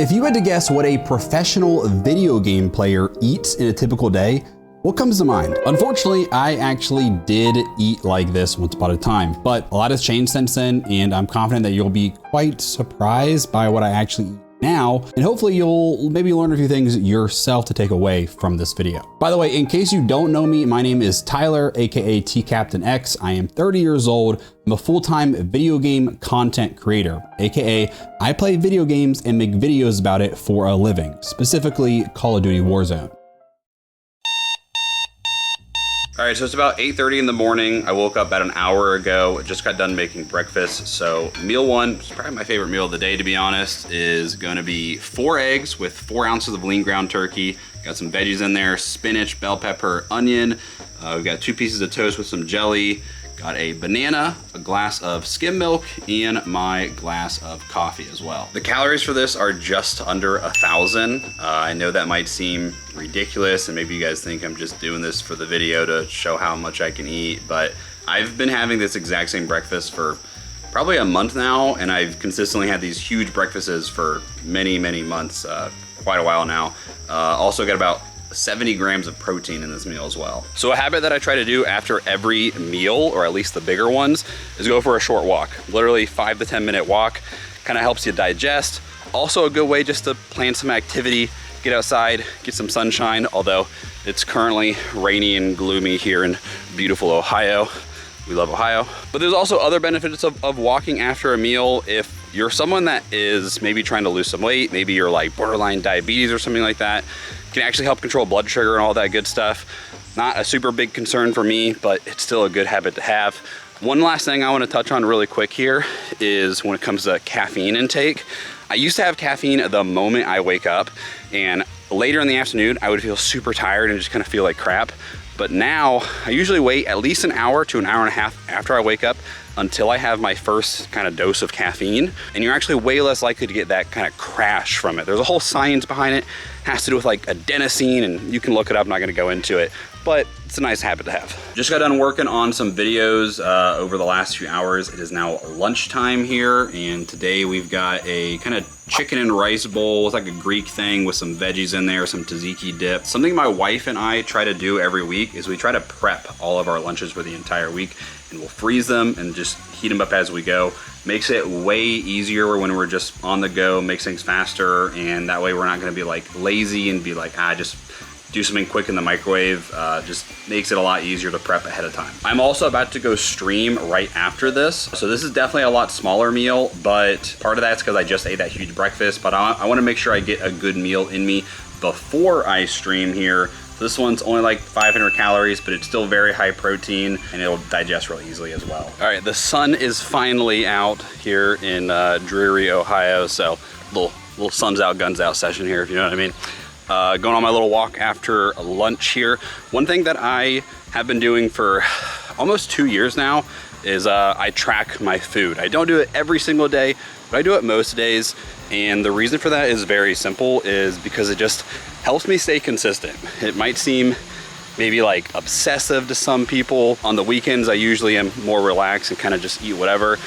If you had to guess what a professional video game player eats in a typical day, what comes to mind? Unfortunately, I actually did eat like this once upon a time, but a lot has changed since then, and I'm confident that you'll be quite surprised by what I actually eat now, and hopefully you'll maybe learn a few things yourself to take away from this video. By the way, in case you don't know me, my name is Tyler, aka TCaptainX. I am 30 years old. I'm a full-time video game content creator, aka I play video games and make videos about it for a living, specifically Call of Duty Warzone. All right, so it's about 8:30 in the morning. I woke up about an hour ago, just got done making breakfast. So meal one, which is probably my favorite meal of the day, to be honest, is gonna be 4 eggs with 4 ounces of lean ground turkey. Got some veggies in there, spinach, bell pepper, onion. We've got 2 pieces of toast with some jelly. Got a banana, a glass of skim milk, and my glass of coffee as well. The calories for this are just under 1,000. I know that might seem ridiculous, and maybe you guys think I'm just doing this for the video to show how much I can eat, but I've been having this exact same breakfast for probably a month now, and I've consistently had these huge breakfasts for many, many months, quite a while now. Also got about 70 grams of protein in this meal as well. So a habit that I try to do after every meal, or at least the bigger ones, is go for a short walk. Literally 5 to 10 minute walk. Kind of helps you digest. Also a good way just to plan some activity, get outside, get some sunshine, although it's currently rainy and gloomy here in beautiful Ohio. We love Ohio. But there's also other benefits of walking after a meal. If you're someone that is maybe trying to lose some weight, maybe you're like borderline diabetes or something like that, can actually help control blood sugar and all that good stuff. Not a super big concern for me, but it's still a good habit to have. One last thing I want to touch on really quick here is when it comes to caffeine intake. I used to have caffeine the moment I wake up, and later in the afternoon, I would feel super tired and just kind of feel like crap. But now I usually wait at least an hour to an hour and a half after I wake up until I have my first kind of dose of caffeine. And you're actually way less likely to get that kind of crash from it. There's a whole science behind it. It has to do with like adenosine, and you can look it up. I'm not gonna go into it, but it's a nice habit to have. Just got done working on some videos over the last few hours. It is now lunchtime here, and today we've got a kind of chicken and rice bowl. It's like a Greek thing with some veggies in there, some tzatziki dip. Something my wife and I try to do every week is we try to prep all of our lunches for the entire week, and we'll freeze them and just heat them up as we go. Makes it way easier when we're just on the go, makes things faster, and that way we're not gonna be like lazy and be like, just do something quick in the microwave. Just makes it a lot easier to prep ahead of time. I'm also about to go stream right after this. So this is definitely a lot smaller meal, but part of that's because I just ate that huge breakfast, but I wanna make sure I get a good meal in me before I stream here. This one's only like 500 calories, but it's still very high protein, and it'll digest real easily as well. All right, the sun is finally out here in dreary Ohio, so little sun's out, guns out session here, if you know what I mean. Going on my little walk after lunch here. One thing that I have been doing for almost 2 years now is I track my food. I don't do it every single day, but I do it most days. And the reason for that is very simple, is because it just helps me stay consistent. It might seem maybe like obsessive to some people. On the weekends, I usually am more relaxed and kind of just eat whatever.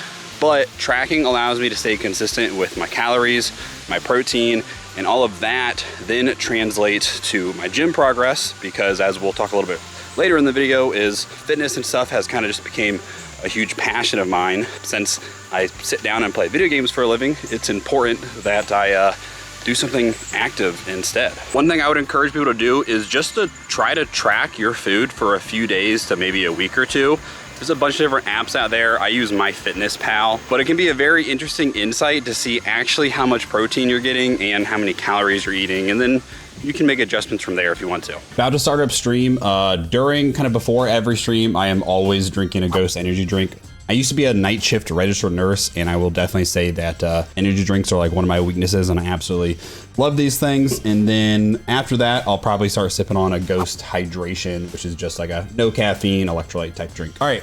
But tracking allows me to stay consistent with my calories, my protein, and all of that then translates to my gym progress, because as we'll talk a little bit later in the video, is fitness and stuff has kind of just became a huge passion of mine. Since I sit down and play video games for a living, it's important that I do something active instead. One thing I would encourage people to do is just to try to track your food for a few days to maybe a week or two. There's a bunch of different apps out there. I use MyFitnessPal, but it can be a very interesting insight to see actually how much protein you're getting and how many calories you're eating, and then you can make adjustments from there if you want to. About to start up stream. During, kind of before every stream, I am always drinking a Ghost energy drink. I used to be a night shift registered nurse, and I will definitely say that energy drinks are like one of my weaknesses, and I absolutely love these things. And then after that, I'll probably start sipping on a Ghost hydration, which is just like a no caffeine electrolyte type drink. All right,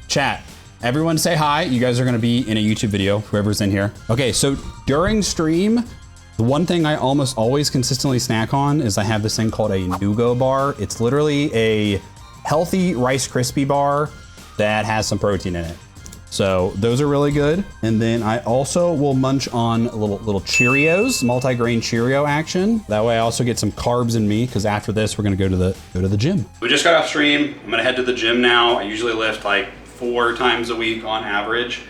chat. Everyone say hi. You guys are gonna be in a YouTube video, whoever's in here. Okay, so during stream, the one thing I almost always consistently snack on is I have this thing called a Nugo bar. It's literally a healthy Rice Krispie bar that has some protein in it. So those are really good. And then I also will munch on little Cheerios, multi-grain Cheerio action. That way I also get some carbs in me, because after this we're gonna go to the gym. We just got off stream. I'm gonna head to the gym now. I usually lift like 4 times a week on average.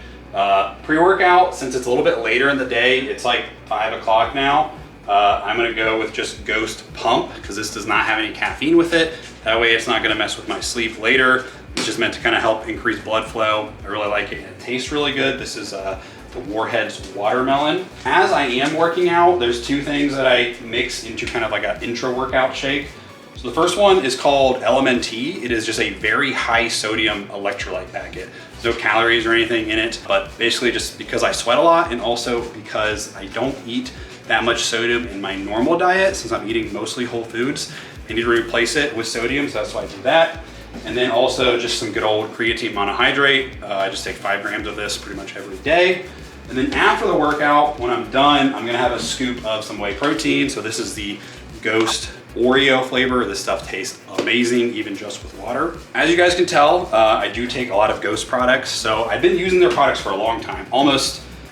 Pre-workout, since it's a little bit later in the day, it's like 5 o'clock now. I'm gonna go with just Ghost Pump, because this does not have any caffeine with it. That way it's not gonna mess with my sleep later. It's just meant to kind of help increase blood flow. I really like it. It tastes really good. This is the Warhead's Watermelon. As I am working out, there's 2 things that I mix into kind of like an intra workout shake. So the first one is called LMNT. It is just a very high sodium electrolyte packet. There's no calories or anything in it, but basically just because I sweat a lot, and also because I don't eat that much sodium in my normal diet, since I'm eating mostly whole foods, I need to replace it with sodium, so that's why I do that. And then also just some good old creatine monohydrate. I just take 5 grams of this pretty much every day. And then after the workout, when I'm done, I'm gonna have a scoop of some whey protein. So this is the Ghost Oreo flavor. This stuff tastes amazing, even just with water. As you guys can tell, I do take a lot of Ghost products. So I've been using their products for a long time,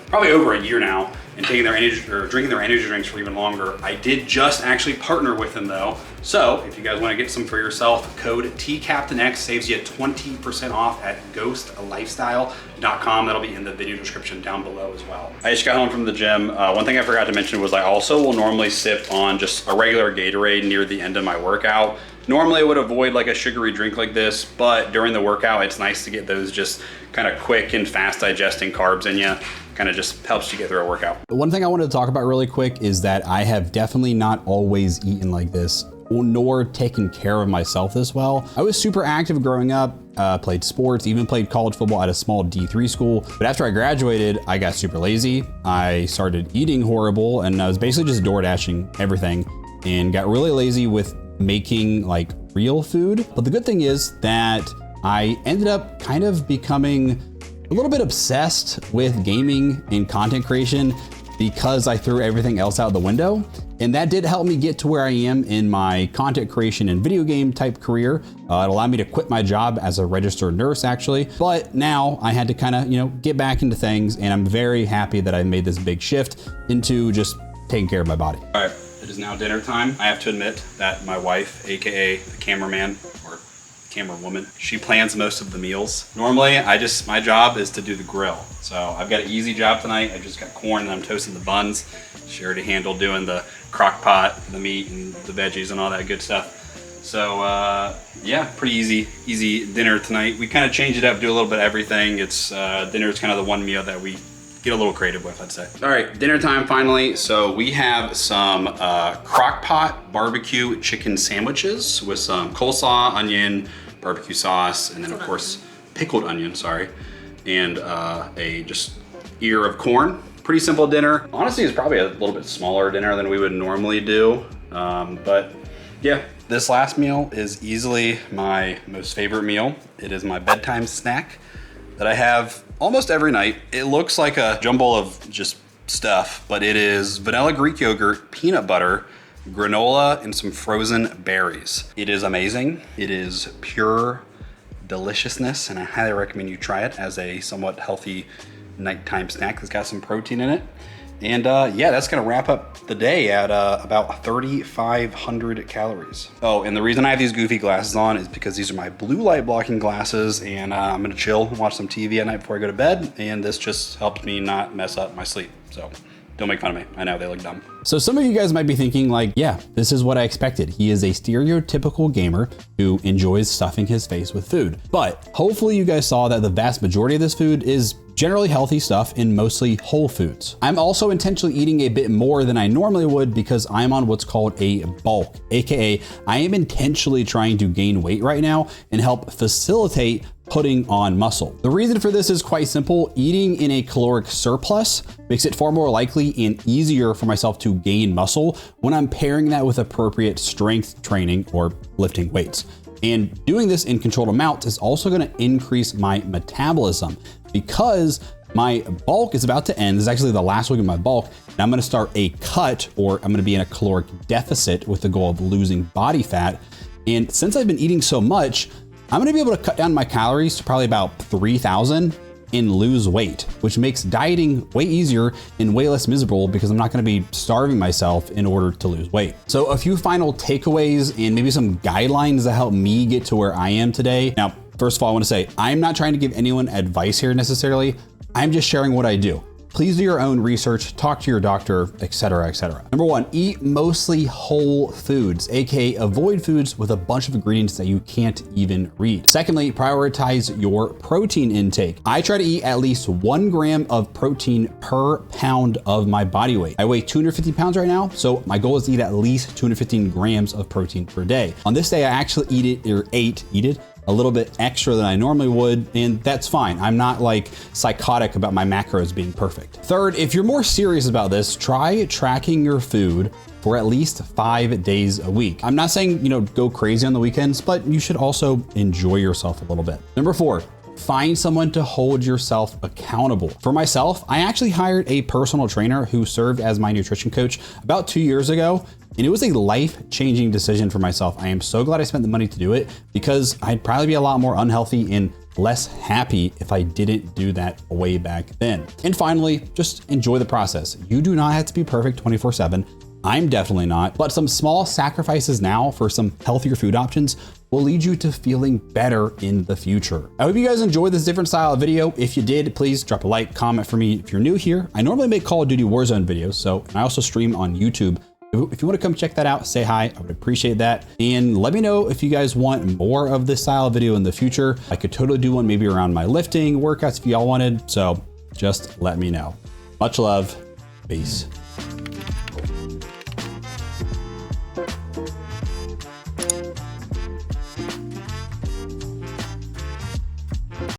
probably over a year now, and taking their energy or drinking their energy drinks for even longer. I did just actually partner with them though. So if you guys want to get some for yourself, code TCaptainX saves you 20% off at ghostlifestyle.com. That'll be in the video description down below as well. I just got home from the gym. One thing I forgot to mention was I also will normally sip on just a regular Gatorade near the end of my workout. Normally I would avoid like a sugary drink like this, but during the workout, it's nice to get those just kind of quick and fast digesting carbs in you. Kind of just helps you get through a workout. One thing I wanted to talk about really quick is that I have definitely not always eaten like this, nor taken care of myself this well. I was super active growing up, played sports, even played college football at a small D3 school. But after I graduated, I got super lazy. I started eating horrible, and I was basically just door dashing everything, and got really lazy with making like real food. But the good thing is that I ended up kind of becoming a little bit obsessed with gaming and content creation, because I threw everything else out the window. And that did help me get to where I am in my content creation and video game type career. It allowed me to quit my job as a registered nurse actually. But now I had to kind of, get back into things, and I'm very happy that I made this big shift into just taking care of my body. All right, it is now dinner time. I have to admit that my wife, AKA the cameraman, or camera woman, she plans most of the meals. Normally, my job is to do the grill. So I've got an easy job tonight. I just got corn and I'm toasting the buns. She already handled doing the crock pot, the meat and the veggies and all that good stuff. So yeah, pretty easy dinner tonight. We kind of change it up, do a little bit of everything. It's dinner is kind of the one meal that we get a little creative with, I'd say. All right, dinner time finally. So we have some crock pot barbecue chicken sandwiches with some coleslaw, onion, barbecue sauce, and then of course pickled onion, sorry, and a just ear of corn. Pretty simple dinner. Honestly, it's probably a little bit smaller dinner than we would normally do, but yeah. This last meal is easily my most favorite meal. It is my bedtime snack that I have almost every night. It looks like a jumble of just stuff, but it is vanilla Greek yogurt, peanut butter, granola, and some frozen berries. It is amazing. It is pure deliciousness, and I highly recommend you try it as a somewhat healthy nighttime snack that's got some protein in it. And yeah, that's gonna wrap up the day at about 3,500 calories. Oh, and the reason I have these goofy glasses on is because these are my blue light blocking glasses, and I'm gonna chill and watch some TV at night before I go to bed, and this just helps me not mess up my sleep. So don't make fun of me. I know they look dumb. So some of you guys might be thinking like, yeah, this is what I expected. He is a stereotypical gamer who enjoys stuffing his face with food. But hopefully you guys saw that the vast majority of this food is generally healthy stuff and mostly whole foods. I'm also intentionally eating a bit more than I normally would because I'm on what's called a bulk, AKA I am intentionally trying to gain weight right now and help facilitate putting on muscle. The reason for this is quite simple. Eating in a caloric surplus makes it far more likely and easier for myself to gain muscle when I'm pairing that with appropriate strength training or lifting weights. And doing this in controlled amounts is also going to increase my metabolism because my bulk is about to end. This is actually the last week of my bulk, and I'm going to start a cut, or I'm going to be in a caloric deficit with the goal of losing body fat. And since I've been eating so much, I'm going to be able to cut down my calories to probably about 3,000 and lose weight, which makes dieting way easier and way less miserable because I'm not gonna be starving myself in order to lose weight. So a few final takeaways and maybe some guidelines that help me get to where I am today. Now, first of all, I wanna say, I'm not trying to give anyone advice here necessarily. I'm just sharing what I do. Please do your own research, talk to your doctor, etc., etc. Number one, eat mostly whole foods, aka avoid foods with a bunch of ingredients that you can't even read. Secondly, prioritize your protein intake. I try to eat at least 1 gram of protein per pound of my body weight. I weigh 250 pounds right now, so my goal is to eat at least 215 grams of protein per day. On this day, I actually ate a little bit extra than I normally would, and that's fine. I'm not like psychotic about my macros being perfect. Third, if you're more serious about this, try tracking your food for at least 5 days a week. I'm not saying, go crazy on the weekends, but you should also enjoy yourself a little bit. Number 4, find someone to hold yourself accountable. For myself, I actually hired a personal trainer who served as my nutrition coach about 2 years ago, and it was a life-changing decision for myself. I am so glad I spent the money to do it because I'd probably be a lot more unhealthy and less happy if I didn't do that way back then. And finally, just enjoy the process. You do not have to be perfect 24/7. I'm definitely not, but some small sacrifices now for some healthier food options will lead you to feeling better in the future. I hope you guys enjoyed this different style of video. If you did, please drop a like, comment for me. If you're new here, I normally make Call of Duty Warzone videos, and I also stream on YouTube. If you want to come check that out, say hi, I would appreciate that. And let me know if you guys want more of this style of video in the future. I could totally do one maybe around my lifting workouts if y'all wanted, so just let me know. Much love, peace.